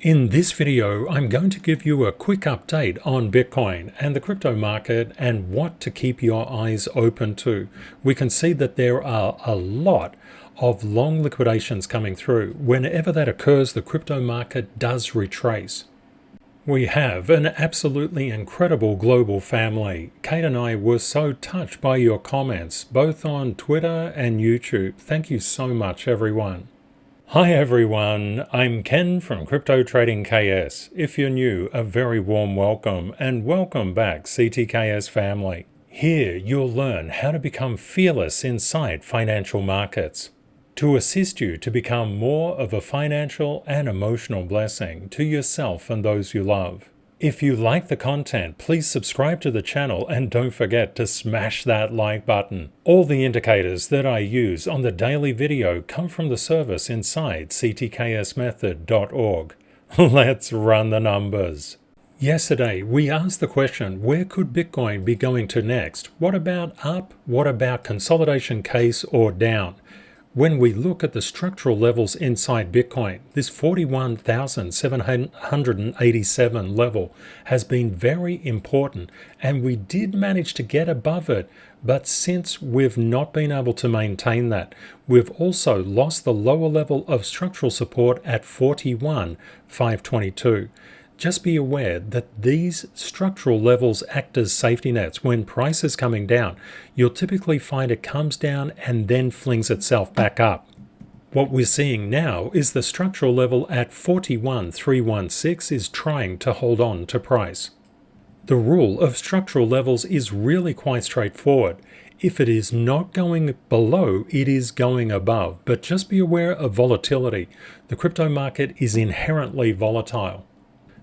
In this video, I'm going to give you a quick update on Bitcoin and the crypto market and what to keep your eyes open to. We can see that there are a lot of long liquidations coming through. Whenever that occurs, the crypto market does retrace. We have an absolutely incredible global family. Kate and I were so touched by your comments, both on Twitter and YouTube. Thank you so much, everyone. Hi everyone, I'm Ken from Crypto Trading KS. If you're new, a very warm welcome and welcome back CTKS family. Here you'll learn how to become fearless inside financial markets to assist you to become more of a financial and emotional blessing to yourself and those you love. If you like the content, please subscribe to the channel and don't forget to smash that like button. All the indicators that I use on the daily video come from the service inside ctksmethod.org. Let's run the numbers. Yesterday, we asked the question, where could Bitcoin be going to next? What about up? What about consolidation case or down? When we look at the structural levels inside Bitcoin, this 41,787 level has been very important, and we did manage to get above it, but since we've not been able to maintain that, we've also lost the lower level of structural support at 41,522. Just be aware that these structural levels act as safety nets. When price is coming down, you'll typically find it comes down and then flings itself back up. What we're seeing now is the structural level at 41,316 is trying to hold on to price. The rule of structural levels is really quite straightforward. If it is not going below, it is going above. But just be aware of volatility. The crypto market is inherently volatile.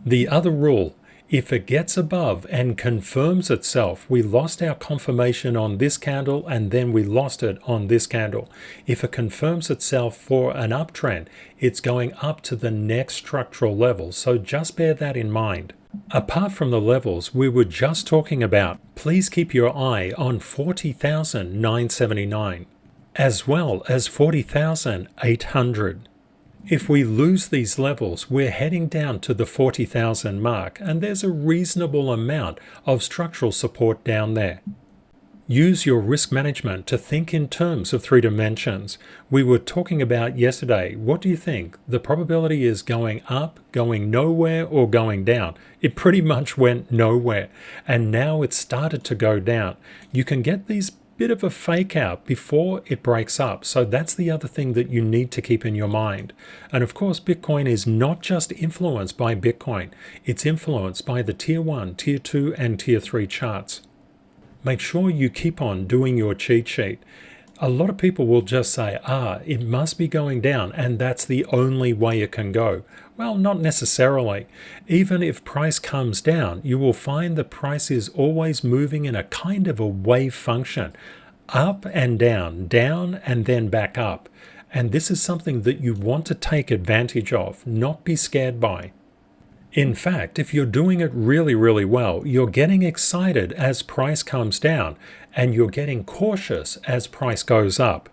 The other rule, if it gets above and confirms itself, we lost our confirmation on this candle and then we lost it on this candle. If it confirms itself for an uptrend, it's going up to the next structural level. So just bear that in mind. Apart from the levels we were just talking about, please keep your eye on 40,979 as well as 40,800. If we lose these levels, we're heading down to the 40,000 mark, and there's a reasonable amount of structural support down there. Use your risk management to think in terms of 3 dimensions. We were talking about yesterday, what do you think? The probability is going up, going nowhere, or going down? It pretty much went nowhere, and now it's started to go down. You can get these bit of a fake out before it breaks up. So that's the other thing that you need to keep in your mind. And of course, Bitcoin is not just influenced by Bitcoin. It's influenced by the tier 1, tier 2, and tier 3 charts. Make sure you keep on doing your cheat sheet. A lot of people will just say, it must be going down and that's the only way it can go. Well, not necessarily. Even if price comes down, you will find the price is always moving in a kind of a wave function. Up and down and then back up. And this is something that you want to take advantage of, not be scared by. In fact, if you're doing it really, really well, you're getting excited as price comes down and you're getting cautious as price goes up.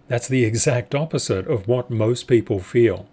That's the exact opposite of what most people feel.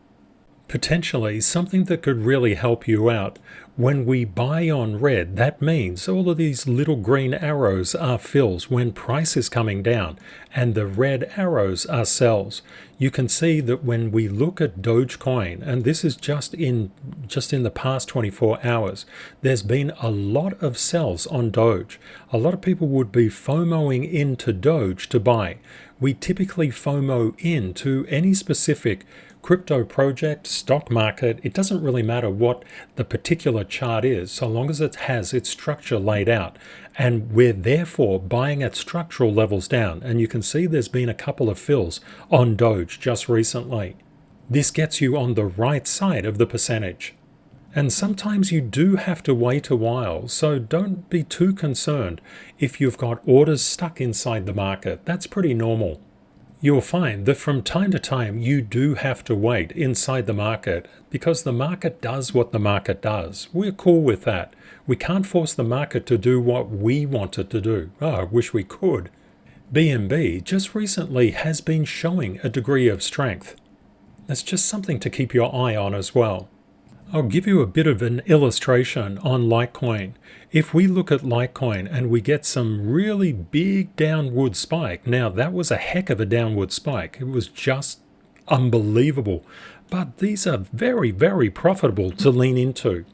Potentially something that could really help you out. When we buy on red, that means all of these little green arrows are fills when price is coming down, and the red arrows are sells. You can see that when we look at Dogecoin, and this is just in the past 24 hours, there's been a lot of sells on Doge. A lot of people would be FOMOing into Doge to buy. We typically FOMO into any specific crypto project, stock market. It doesn't really matter what the particular chart is, so long as it has its structure laid out. And we're therefore buying at structural levels down. And you can see there's been a couple of fills on Doge just recently. This gets you on the right side of the percentage. And sometimes you do have to wait a while, so don't be too concerned if you've got orders stuck inside the market. That's pretty normal. You'll find that from time to time you do have to wait inside the market because the market does what the market does. We're cool with that. We can't force the market to do what we want it to do. I wish we could. BNB just recently has been showing a degree of strength. That's just something to keep your eye on as well. I'll give you a bit of an illustration on Litecoin. If we look at Litecoin and we get some really big downward spike, now that was a heck of a downward spike. It was just unbelievable. But these are very, very profitable to lean into.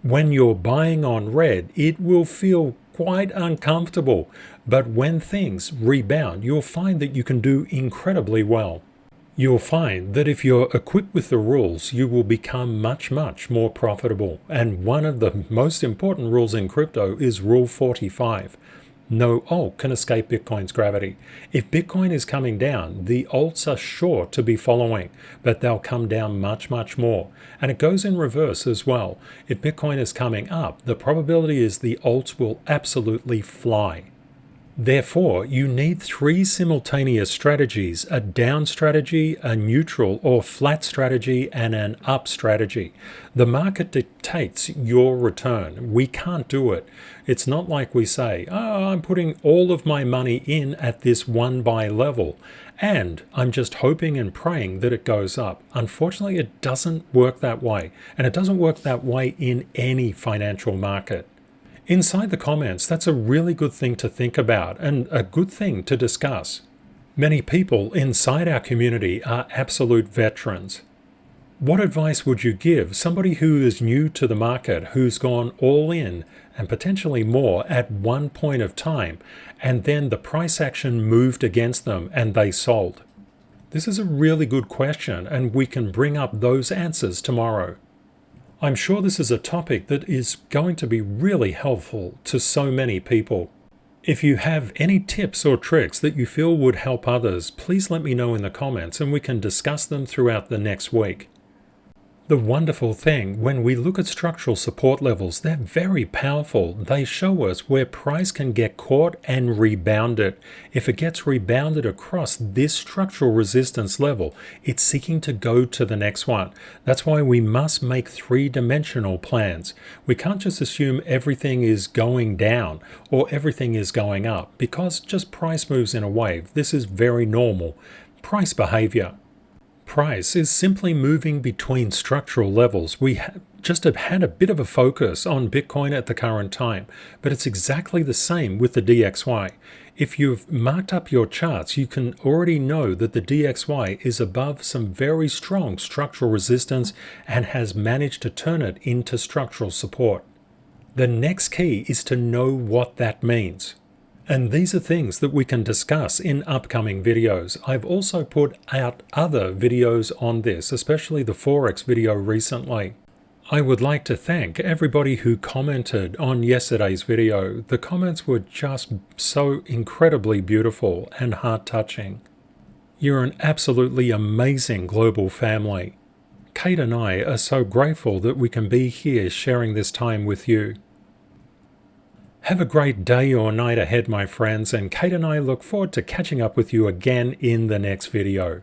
When you're buying on red, it will feel quite uncomfortable. But when things rebound, you'll find that you can do incredibly well. You'll find that if you're equipped with the rules, you will become much, much more profitable. And one of the most important rules in crypto is Rule 45. No alt can escape Bitcoin's gravity. If Bitcoin is coming down, the alts are sure to be following, but they'll come down much, much more. And it goes in reverse as well. If Bitcoin is coming up, the probability is the alts will absolutely fly. Therefore, you need three simultaneous strategies: a down strategy, a neutral or flat strategy, and an up strategy. The market dictates your return. We can't do it. It's not like we say, oh, I'm putting all of my money in at this one buy level, and I'm just hoping and praying that it goes up. Unfortunately, it doesn't work that way, and it doesn't work that way in any financial market. Inside the comments, that's a really good thing to think about and a good thing to discuss. Many people inside our community are absolute veterans. What advice would you give somebody who is new to the market, who's gone all in and potentially more at one point of time, and then the price action moved against them and they sold? This is a really good question, and we can bring up those answers tomorrow. I'm sure this is a topic that is going to be really helpful to so many people. If you have any tips or tricks that you feel would help others, please let me know in the comments and we can discuss them throughout the next week. The wonderful thing, when we look at structural support levels, they're very powerful. They show us where price can get caught and rebounded. If it gets rebounded across this structural resistance level, it's seeking to go to the next one. That's why we must make three-dimensional plans. We can't just assume everything is going down or everything is going up, because just price moves in a wave. This is very normal. Price behavior. Price is simply moving between structural levels. We just have had a bit of a focus on Bitcoin at the current time, but it's exactly the same with the DXY. If you've marked up your charts, you can already know that the DXY is above some very strong structural resistance and has managed to turn it into structural support. The next key is to know what that means. And these are things that we can discuss in upcoming videos. I've also put out other videos on this, especially the Forex video recently. I would like to thank everybody who commented on yesterday's video. The comments were just so incredibly beautiful and heart-touching. You're an absolutely amazing global family. Kate and I are so grateful that we can be here sharing this time with you. Have a great day or night ahead, my friends, and Kate and I look forward to catching up with you again in the next video.